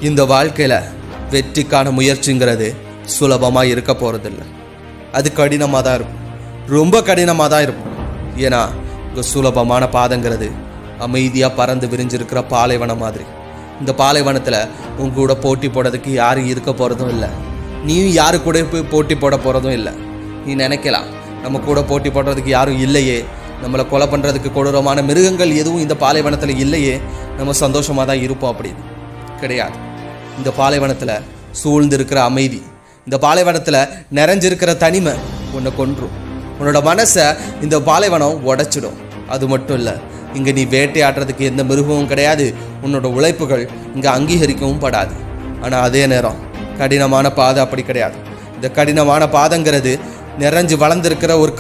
இந்த வாழ்க்கையில் வெற்றிக்கான முயற்சிங்கிறது சுலபமாக இருக்க போகிறதில்ல. அது கடினமாக தான் இருக்கும், ரொம்ப கடினமாக தான் இருக்கும். ஏன்னா இங்கே சுலபமான பாதைங்கிறது அமைதியாக பறந்து விரிஞ்சிருக்கிற பாலைவனம் மாதிரி. இந்த பாலைவனத்தில் உங்க கூட போட்டி போடுறதுக்கு யாரும் இருக்க போகிறதும் இல்லை, நீயும் யாரு கூட போய் போட்டி போட போகிறதும் இல்லை. நீ நினைக்கலாம், நம்ம கூட போட்டி போடுறதுக்கு யாரும் இல்லையே, நம்மளை கொலை பண்ணுறதுக்கு கொடூரமான மிருகங்கள் எதுவும் இந்த பாலைவனத்தில் இல்லையே, நம்ம சந்தோஷமாக தான் இருப்போம் அப்படின்னு. கிடையாது. இந்த பாலைவனத்தில் சூழ்ந்திருக்கிற அமைதி, இந்த பாலைவனத்தில் நிறைஞ்சிருக்கிற தனிமை உன்னை கொன்றும். உன்னோட மனசை இந்த பாலைவனம் உடைச்சிடும். அது மட்டும் இல்லை, இங்கே நீ வேட்டையாடுறதுக்கு எந்த மிருகமும் கிடையாது, உன்னோட உழைப்புகள் இங்கே அங்கீகரிக்கவும் படாது. ஆனால் அதே நேரம் கடினமான பாதை அப்படி கிடையாது. இந்த கடினமான பாதைங்கிறது நிறைஞ்சு வளர்ந்துருக்கிற ஒரு